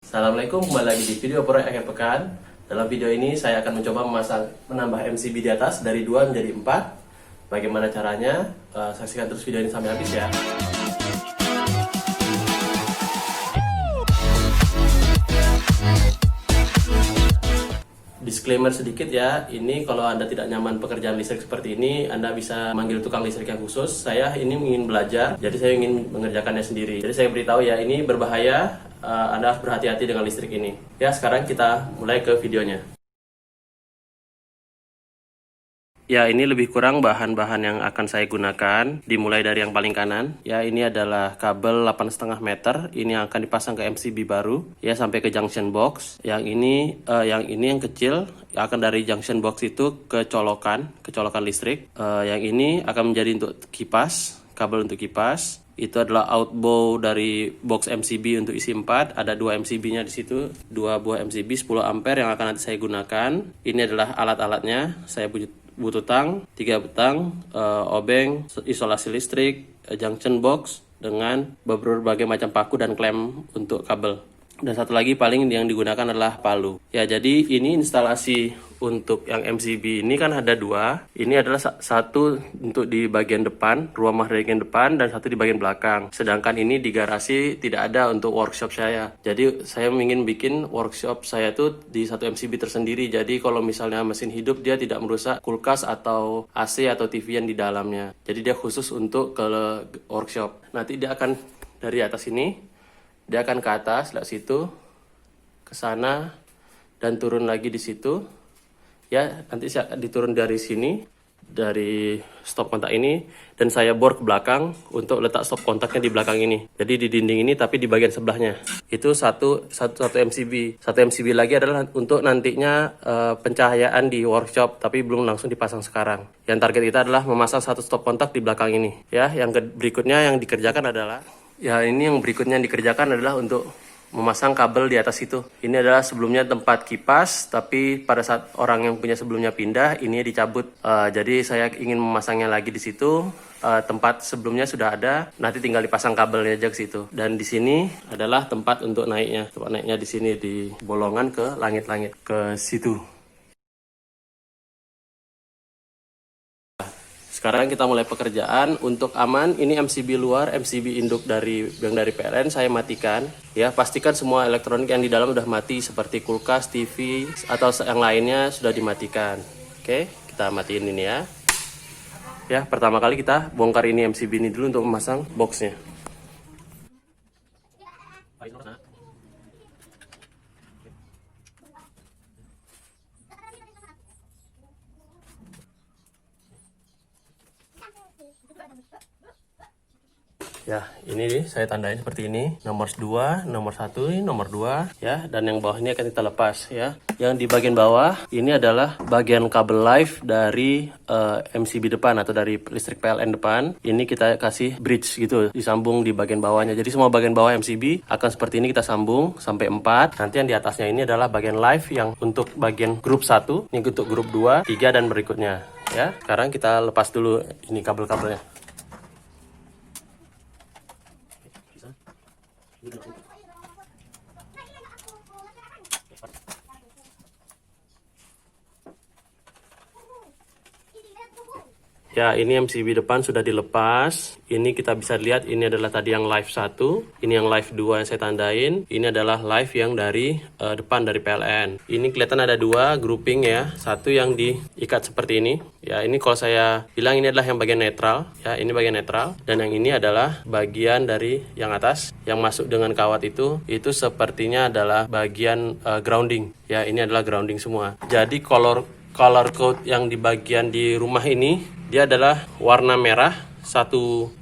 Assalamualaikum, kembali lagi di video proyek akhir pekan. Dalam video ini saya akan mencoba menambah MCB di atas dari 2 menjadi 4. Bagaimana caranya? Saksikan terus video ini sampai habis ya. Disclaimer sedikit ya, ini kalau Anda tidak nyaman pekerjaan listrik seperti ini, Anda bisa manggil tukang listrik yang khusus. Saya ini ingin belajar, jadi saya ingin mengerjakannya sendiri. Jadi saya beritahu ya, ini berbahaya, Anda harus berhati-hati dengan listrik ini. Ya, sekarang kita mulai ke videonya. Ya, ini lebih kurang bahan-bahan yang akan saya gunakan. Dimulai dari yang paling kanan. Ya, ini adalah kabel 8,5 meter. Ini yang akan dipasang ke MCB baru. Ya, sampai ke junction box. Yang ini yang kecil. Yang akan dari junction box itu ke colokan listrik. Yang ini akan menjadi untuk kipas. Kabel untuk kipas. Itu adalah outbow dari box MCB untuk isi 4. Ada 2 MCB-nya di situ. 2 buah MCB 10 ampere yang akan nanti saya gunakan. Ini adalah alat-alatnya. Saya butuh tang, 3 betang, obeng, isolasi listrik, junction box, dengan berbagai macam paku dan klem untuk kabel. Dan satu lagi paling yang digunakan adalah palu. Ya, jadi ini instalasi untuk yang MCB ini kan ada 2. Ini adalah satu untuk di bagian depan, rumah bagian depan, dan satu di bagian belakang. Sedangkan ini di garasi tidak ada untuk workshop saya. Jadi saya ingin bikin workshop saya tuh di satu MCB tersendiri. Jadi kalau misalnya mesin hidup, dia tidak merusak kulkas atau AC atau TV yang di dalamnya. Jadi dia khusus untuk ke workshop. Nanti dia akan dari atas ini, dia akan ke atas, lihat situ, ke sana, dan turun lagi di situ. Ya, nanti saya diturun dari sini, dari stop kontak ini, dan saya bor ke belakang untuk letak stop kontaknya di belakang ini. Jadi di dinding ini, tapi di bagian sebelahnya. Itu satu MCB. Satu MCB lagi adalah untuk nantinya pencahayaan di workshop, tapi belum langsung dipasang sekarang. Yang target kita adalah memasang satu stop kontak di belakang ini. Ya, yang berikutnya yang dikerjakan adalah yang berikutnya yang dikerjakan adalah untuk memasang kabel di atas itu. Ini adalah sebelumnya tempat kipas, tapi pada saat orang yang punya sebelumnya pindah, ini dicabut. Jadi saya ingin memasangnya lagi di situ. Tempat sebelumnya sudah ada, nanti tinggal dipasang kabelnya aja ke situ. Dan di sini adalah tempat untuk naiknya. Tempat naiknya di sini di bolongan ke langit-langit ke situ. Sekarang kita mulai pekerjaan. Untuk aman, ini MCB luar, MCB induk dari PLN saya matikan. Ya, pastikan semua elektronik yang di dalam udah mati seperti kulkas, TV atau yang lainnya sudah dimatikan. Oke, kita matiin ini ya. Ya, pertama kali kita bongkar ini MCB ini dulu untuk memasang boxnya. Ya, ini nih saya tandain seperti ini. Nomor 2, nomor 1, nomor 2 ya, dan yang bawah ini akan kita lepas ya. Yang di bagian bawah ini adalah bagian kabel live dari MCB depan atau dari listrik PLN depan. Ini kita kasih bridge gitu, disambung di bagian bawahnya. Jadi semua bagian bawah MCB akan seperti ini kita sambung sampai 4. Nanti yang di atasnya ini adalah bagian live yang untuk bagian grup 1, ini untuk grup 2, 3 dan berikutnya ya. Sekarang kita lepas dulu ini kabel-kabelnya. Ya, ini MCB depan sudah dilepas. Ini kita bisa lihat, ini adalah tadi yang live 1, ini yang live 2 yang saya tandain. Ini adalah live yang dari depan dari PLN. Ini kelihatan ada 2 grouping ya. Satu yang diikat seperti ini. Ya, ini kalau saya bilang ini adalah yang bagian netral. Ya, ini bagian netral. Dan yang ini adalah bagian dari yang atas yang masuk dengan kawat itu. Itu sepertinya adalah bagian grounding. Ya, ini adalah grounding semua. Jadi color code yang di bagian di rumah ini, dia adalah warna merah,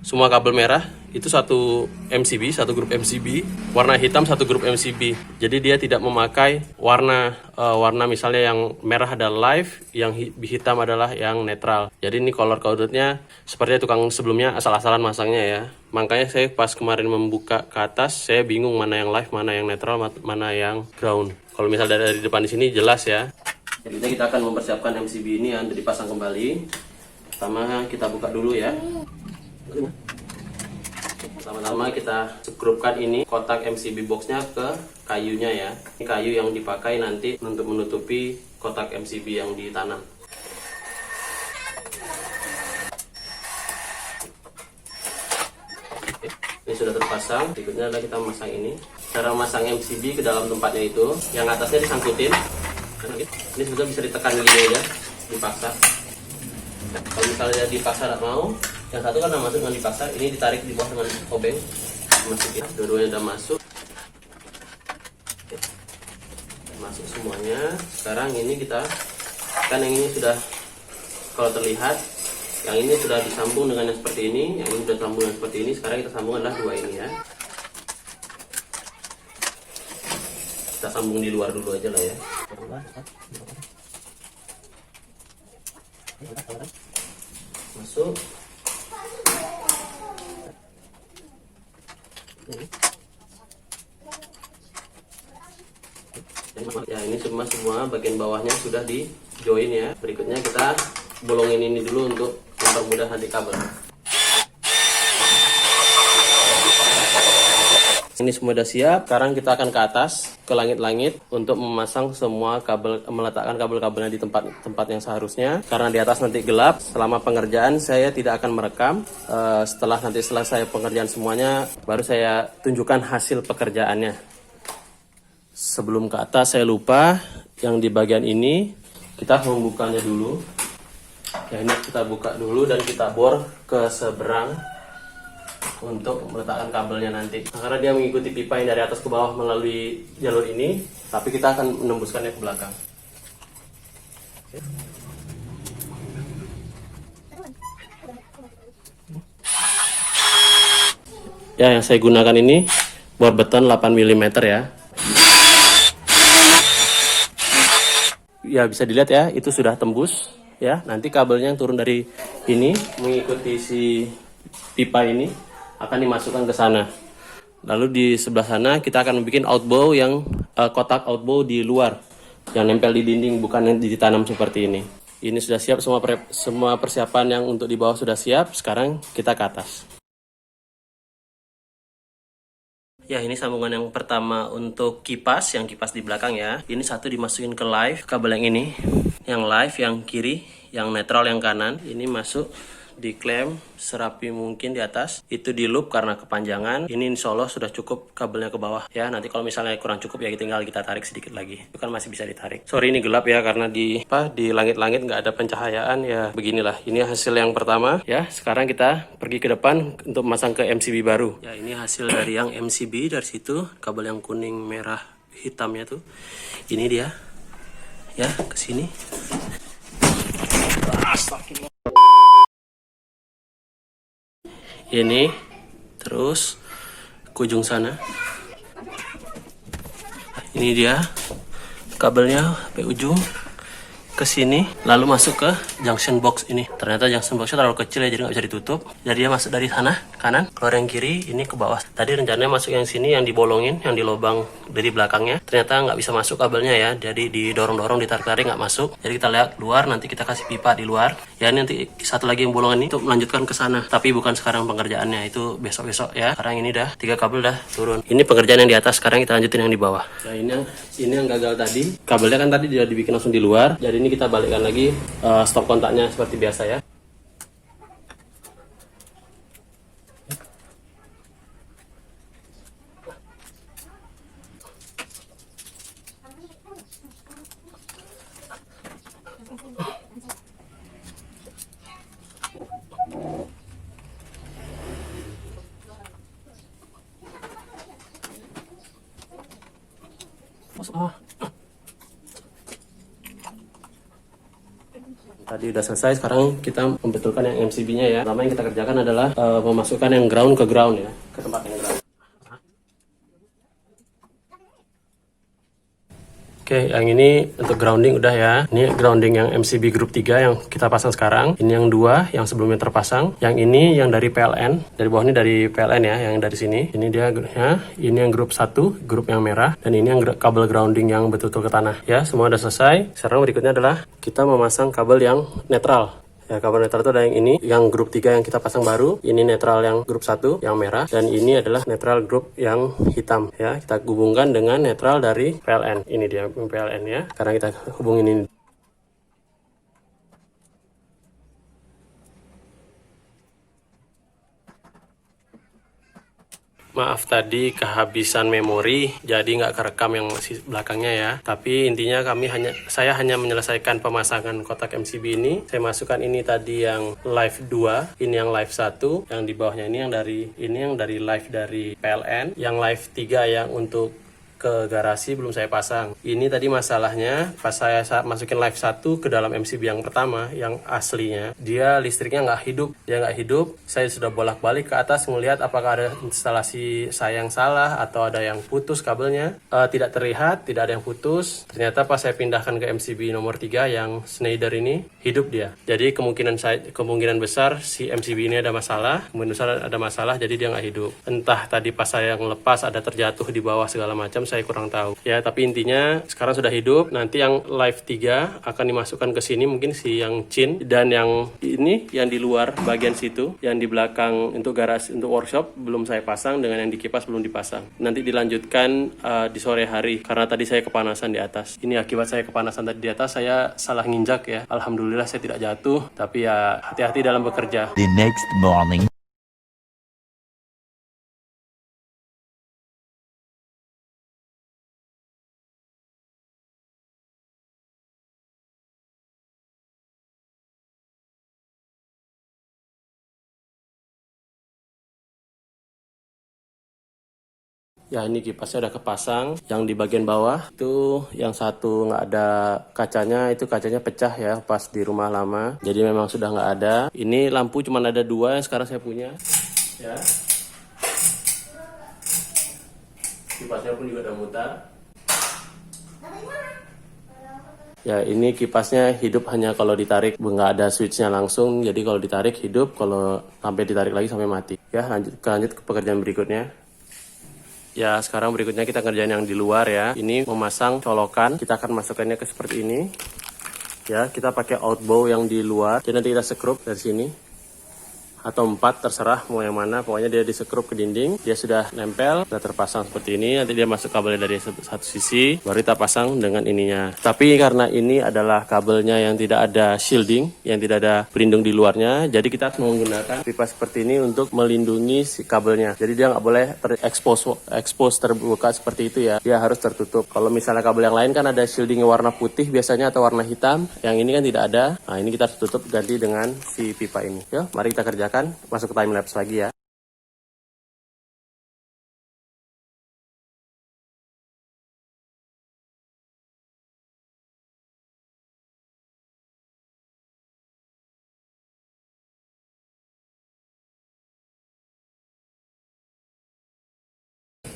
semua kabel merah, itu satu MCB, satu grup MCB, warna hitam satu grup MCB. Jadi dia tidak memakai warna misalnya yang merah adalah live, yang hitam adalah yang netral. Jadi ini color code-nya seperti tukang sebelumnya asal-asalan masangnya ya. Makanya saya pas kemarin membuka ke atas, saya bingung mana yang live, mana yang netral, mana yang ground. Kalau misalnya dari depan di sini jelas ya. Jadi kita akan mempersiapkan MCB ini untuk dipasang kembali. Pertama kita buka dulu ya. Pertama-tama kita sekrupkan ini kotak MCB boxnya ke kayunya ya. Ini kayu yang dipakai nanti untuk menutupi kotak MCB yang ditanam. Ini sudah terpasang. Berikutnya adalah kita memasang ini. Cara memasang MCB ke dalam tempatnya itu, yang atasnya disangkutin. Ini sudah bisa ditekan gini aja, dipaksa. Kalau misalnya dipaksa tidak mau, yang satu kan masuk dengan dipaksa, ini ditarik di bawah dengan obeng, masukin. Dua-duanya sudah masuk. Masuk semuanya. Sekarang ini kita kan yang ini sudah, kalau terlihat yang ini sudah disambung dengan yang seperti ini, yang ini sudah disambung dengan seperti ini. Sekarang kita sambung adalah dua ini ya. Kita sambung di luar dulu aja lah ya. Masuk. Ya, ini semua bagian bawahnya sudah di join ya. Berikutnya kita bolongin ini dulu untuk mempermudah nanti kabel. Ini semua sudah siap. Sekarang kita akan ke atas, ke langit-langit untuk memasang semua kabel, meletakkan kabel-kabelnya di tempat yang seharusnya. Karena di atas nanti gelap. Selama pengerjaan saya tidak akan merekam. Setelah selesai pengerjaan semuanya, baru saya tunjukkan hasil pekerjaannya. Sebelum ke atas saya lupa, yang di bagian ini kita membukanya dulu. Ya, ini kita buka dulu dan kita bor ke seberang untuk meletakkan kabelnya nanti. Nah, karena dia mengikuti pipa yang dari atas ke bawah melalui jalur ini, tapi kita akan menembuskannya ke belakang. Ya, yang saya gunakan ini bor beton 8 mm ya. Ya, bisa dilihat ya, itu sudah tembus ya. Nanti kabelnya yang turun dari ini mengikuti si pipa ini akan dimasukkan ke sana. Lalu di sebelah sana kita akan bikin outbow yang kotak outbow di luar yang nempel di dinding, bukan yang ditanam seperti ini. Ini sudah siap, semua persiapan yang untuk di bawah sudah siap. Sekarang kita ke atas. Ya, ini sambungan yang pertama untuk kipas, yang kipas di belakang ya. Ini satu dimasukin ke live, kabel yang ini. Yang live yang kiri, yang netral yang kanan. Ini masuk, diklem serapi mungkin di atas. Itu di loop karena kepanjangan. Ini insya Allah sudah cukup kabelnya ke bawah ya. Nanti kalau misalnya kurang cukup ya tinggal kita tarik sedikit lagi. Itu kan masih bisa ditarik. Sorry ini gelap ya, karena di langit-langit nggak ada pencahayaan ya. Beginilah, ini hasil yang pertama ya. Sekarang kita pergi ke depan untuk memasang ke MCB baru. Ya, ini hasil dari yang MCB. Dari situ kabel yang kuning merah hitamnya tuh. Ini dia ya, ke sini. Ini terus ke ujung sana. Ini dia kabelnya sampai ujung ke sini, lalu masuk ke junction box ini. Ternyata junction boxnya terlalu kecil ya, jadi nggak bisa ditutup. Jadi dia masuk dari sana kanan, keluar yang kiri, ini ke bawah. Tadi rencananya masuk yang sini, yang dibolongin, yang di lubang dari belakangnya. Ternyata nggak bisa masuk kabelnya ya, jadi didorong-dorong, ditarik-tarik nggak masuk. Jadi kita lihat luar, nanti kita kasih pipa di luar. Ya, ini nanti satu lagi yang bolongan ini untuk melanjutkan ke sana. Tapi bukan sekarang pengerjaannya, itu besok-besok ya. Sekarang ini dah 3 kabel dah turun. Ini pengerjaan yang di atas, sekarang kita lanjutin yang di bawah. Nah, ini yang gagal tadi. Kabelnya kan tadi dia dibikin langsung di luar. Jadi ini kita balikkan lagi stop kontaknya seperti biasa ya. Tadi udah selesai, sekarang kita membetulkan yang MCB-nya ya. Pertama yang kita kerjakan adalah memasukkan yang ground ke ground ya, ke tempat yang ground. Oke, yang ini untuk grounding udah ya. Ini grounding yang MCB Group 3 yang kita pasang sekarang. Ini yang 2 yang sebelumnya terpasang. Yang ini yang dari PLN. Dari bawah ini dari PLN ya, yang dari sini. Ini dia ya. Ini yang grup 1, grup yang merah. Dan ini yang kabel grounding yang betul-betul ke tanah. Ya, semua udah selesai. Sekarang berikutnya adalah kita memasang kabel yang netral. Ya, kabel netral itu ada yang ini, yang grup 3 yang kita pasang baru. Ini netral yang grup 1 yang merah, dan ini adalah netral grup yang hitam ya. Kita hubungkan dengan netral dari PLN. Ini dia PLN ya. Sekarang kita hubungin ini. Maaf tadi kehabisan memori, jadi nggak kerekam yang masih belakangnya ya. Tapi intinya saya hanya menyelesaikan pemasangan kotak MCB ini. Saya masukkan ini tadi yang live 2, ini yang live 1, yang di bawahnya ini yang dari live dari PLN, yang live 3 yang untuk ke garasi belum saya pasang. Ini tadi masalahnya pas saya masukin live 1 ke dalam MCB yang pertama, yang aslinya, dia listriknya nggak hidup. Saya sudah bolak-balik ke atas melihat apakah ada instalasi saya yang salah atau ada yang putus kabelnya. Tidak terlihat, tidak ada yang putus. Ternyata pas saya pindahkan ke MCB nomor 3 yang Schneider ini, hidup dia. Jadi kemungkinan besar si MCB ini ada masalah, jadi dia nggak hidup. Entah tadi pas saya ngelepas ada terjatuh di bawah segala macam, saya kurang tahu ya, tapi intinya sekarang sudah hidup. Nanti yang live 3 akan dimasukkan ke sini, mungkin si yang chin, dan yang ini yang di luar bagian situ, yang di belakang untuk garasi, untuk workshop belum saya pasang, dengan yang di kipas belum dipasang. Nanti dilanjutkan di sore hari karena tadi saya kepanasan di atas. Ini akibat saya kepanasan tadi di atas, saya salah nginjak ya. Alhamdulillah saya tidak jatuh, tapi ya hati-hati dalam bekerja. The next morning. Ya, ini kipasnya udah kepasang. Yang di bagian bawah itu yang satu nggak ada kacanya, itu kacanya pecah ya pas di rumah lama. Jadi memang sudah nggak ada. Ini lampu cuma ada 2 yang sekarang saya punya. Ya. Kipasnya pun juga udah mutar. Ya, ini kipasnya hidup hanya kalau ditarik, nggak ada switchnya langsung. Jadi kalau ditarik hidup, kalau sampai ditarik lagi sampai mati. Ya, lanjut ke pekerjaan berikutnya. Ya, sekarang berikutnya kita kerjain yang di luar ya. Ini memasang colokan. Kita akan masukkannya ke seperti ini. Ya, kita pakai outbow yang di luar. Jadi nanti kita sekrup dari sini. Atau 4, terserah mau yang mana. Pokoknya dia disekrup ke dinding. Dia sudah nempel, sudah terpasang seperti ini. Nanti dia masuk kabelnya dari satu sisi, baru kita pasang dengan ininya. Tapi karena ini adalah kabelnya yang tidak ada shielding, yang tidak ada pelindung di luarnya, jadi kita menggunakan pipa seperti ini untuk melindungi si kabelnya. Jadi dia nggak boleh terekspos terbuka seperti itu ya. Dia harus tertutup. Kalau misalnya kabel yang lain kan ada shieldingnya warna putih biasanya atau warna hitam. Yang ini kan tidak ada. Nah, ini kita tutup ganti dengan si pipa ini. Yuk, mari kita kerjakan. Masuk ke time lapse lagi ya.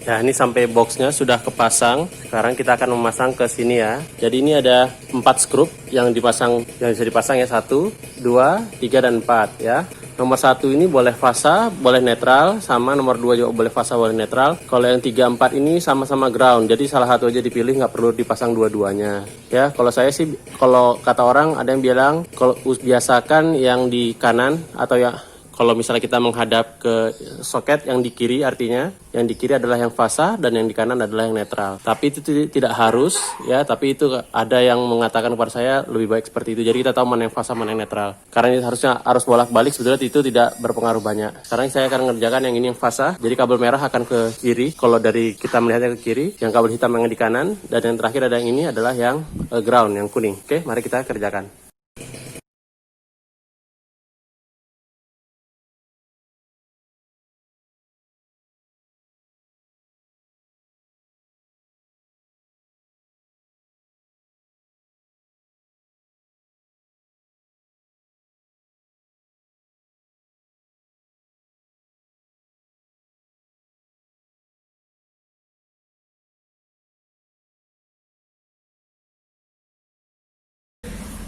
Ya, ini sampai boxnya sudah kepasang. Sekarang kita akan memasang ke sini ya. Jadi ini ada 4 skrup yang dipasang, yang bisa dipasang ya, 1, 2, 3, dan 4 ya. Nomor 1 ini boleh fasa, boleh netral, sama nomor 2 juga boleh fasa, boleh netral. Kalau yang 3, 4 ini sama-sama ground. Jadi salah satu aja dipilih, nggak perlu dipasang dua-duanya. Ya, kalau saya sih, kalau kata orang ada yang bilang kalau biasakan yang di kanan, atau ya kalau misalnya kita menghadap ke soket yang di kiri, artinya yang di kiri adalah yang fasa dan yang di kanan adalah yang netral. Tapi itu tidak harus ya, tapi itu ada yang mengatakan kepada saya lebih baik seperti itu. Jadi kita tahu mana yang fasa, mana yang netral. Karena ini harus bolak-balik, sebetulnya itu tidak berpengaruh banyak. Sekarang saya akan mengerjakan yang ini yang fasa. Jadi kabel merah akan ke kiri, kalau dari kita melihatnya ke kiri, yang kabel hitam yang di kanan, dan yang terakhir ada yang ini adalah yang ground, yang kuning. Oke, mari kita kerjakan.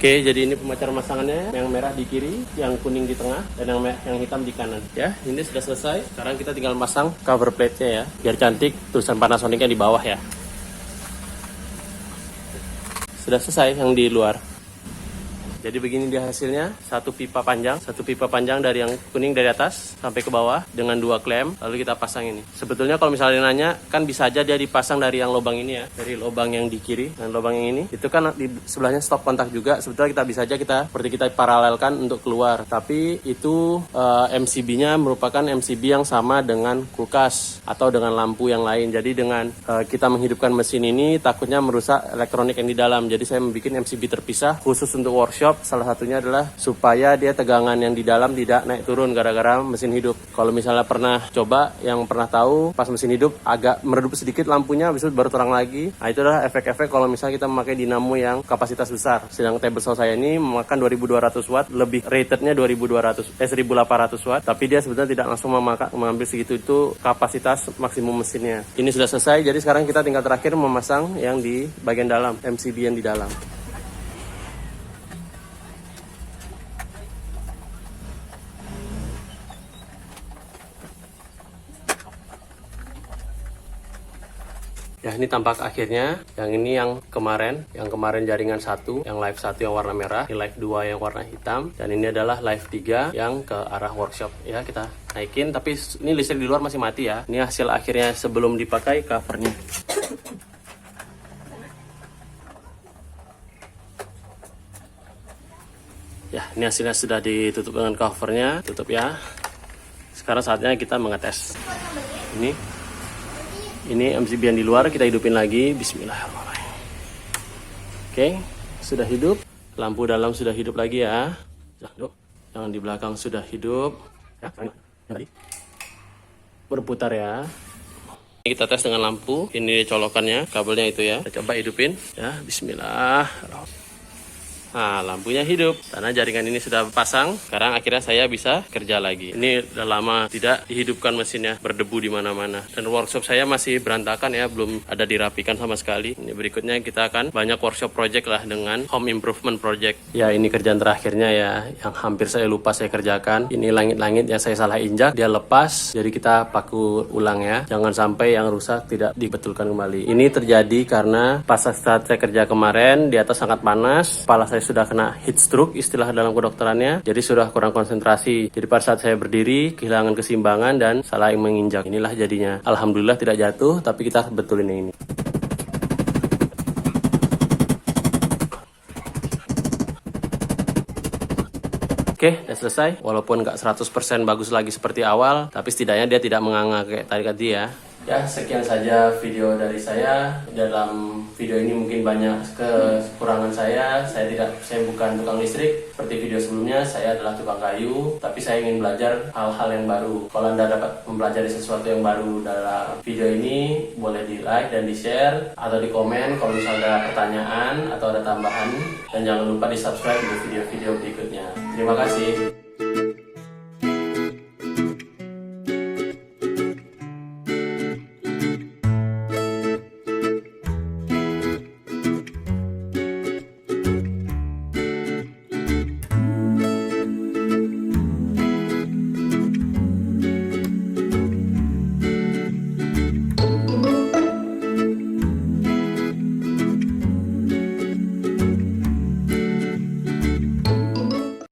Oke, jadi ini pemancar masangannya, yang merah di kiri, yang kuning di tengah, dan yang hitam di kanan. Ya, ini sudah selesai. Sekarang kita tinggal masang cover plate-nya ya, biar cantik tulisan Panasonic-nya di bawah ya. Sudah selesai yang di luar. Jadi begini dia hasilnya, satu pipa panjang dari yang kuning dari atas sampai ke bawah dengan 2 klem, lalu kita pasang ini. Sebetulnya kalau misalnya nanya, kan bisa aja dia dipasang dari yang lubang ini ya, dari lubang yang di kiri dan lubang yang ini. Itu kan di sebelahnya stop kontak juga. Sebetulnya kita bisa aja seperti kita paralelkan untuk keluar. Tapi itu MCB-nya merupakan MCB yang sama dengan kulkas atau dengan lampu yang lain. Jadi dengan kita menghidupkan mesin ini takutnya merusak elektronik yang di dalam. Jadi saya membuat MCB terpisah khusus untuk workshop. Salah satunya adalah supaya dia tegangan yang di dalam tidak naik turun gara-gara mesin hidup. Kalau misalnya pernah coba, yang pernah tahu pas mesin hidup agak meredup sedikit lampunya, habis itu baru terang lagi. Nah, itu adalah efek-efek kalau misalnya kita memakai dinamo yang kapasitas besar. Sedang table saw saya ini memakan 2200 watt, lebih ratednya 1800 watt, tapi dia sebetulnya tidak langsung mengambil segitu, itu kapasitas maksimum mesinnya. Ini sudah selesai, jadi sekarang kita tinggal terakhir memasang yang di bagian dalam, MCB yang di dalam. Ya, ini tampak akhirnya. Yang ini yang kemarin jaringan 1, yang live 1 yang warna merah, ini live 2 yang warna hitam, dan ini adalah live 3 yang ke arah workshop. Ya, kita naikin, tapi ini listrik di luar masih mati ya. Ini hasil akhirnya sebelum dipakai covernya. Ya, ini hasilnya sudah ditutup dengan covernya, tutup ya. Sekarang saatnya kita mengetes. Ini MCB yang di luar, kita hidupin lagi. Bismillahirrahmanirrahim. Oke, sudah hidup. Lampu dalam sudah hidup lagi ya. Yang di belakang sudah hidup. Ya, tadi berputar ya. Kita tes dengan lampu. Ini colokannya, kabelnya itu ya. Kita coba hidupin ya. Bismillahirrahmanirrahim. Nah, lampunya hidup karena jaringan ini sudah pasang. Sekarang akhirnya saya bisa kerja lagi. Ini udah lama tidak dihidupkan mesinnya, berdebu di mana-mana. Dan workshop saya masih berantakan ya, belum ada dirapikan sama sekali. Ini berikutnya kita akan banyak workshop project lah dengan home improvement project. Ya, ini kerjaan terakhirnya ya, yang hampir saya lupa saya kerjakan. Ini langit-langit yang saya salah injak, dia lepas. Jadi kita paku ulang ya. Jangan sampai yang rusak tidak dibetulkan kembali. Ini terjadi karena pas saat saya kerja kemarin, di atas sangat panas, kepala saya sudah kena heat stroke istilah dalam kedokterannya, jadi sudah kurang konsentrasi. Jadi pada saat saya berdiri kehilangan keseimbangan dan salah menginjak. Inilah jadinya. Alhamdulillah tidak jatuh, tapi kita betulin ini. Oke, udah selesai. Walaupun nggak 100% bagus lagi seperti awal, tapi setidaknya dia tidak menganga kayak tadi ya. Ya, sekian saja video dari saya. Dalam video ini mungkin banyak kekurangan saya. Saya bukan tukang listrik. Seperti video sebelumnya, saya adalah tukang kayu. Tapi saya ingin belajar hal-hal yang baru. Kalau Anda dapat mempelajari sesuatu yang baru dalam video ini, boleh di like dan di share. Atau di komen kalau misalnya ada pertanyaan atau ada tambahan. Dan jangan lupa di subscribe untuk video-video berikutnya. Terima kasih.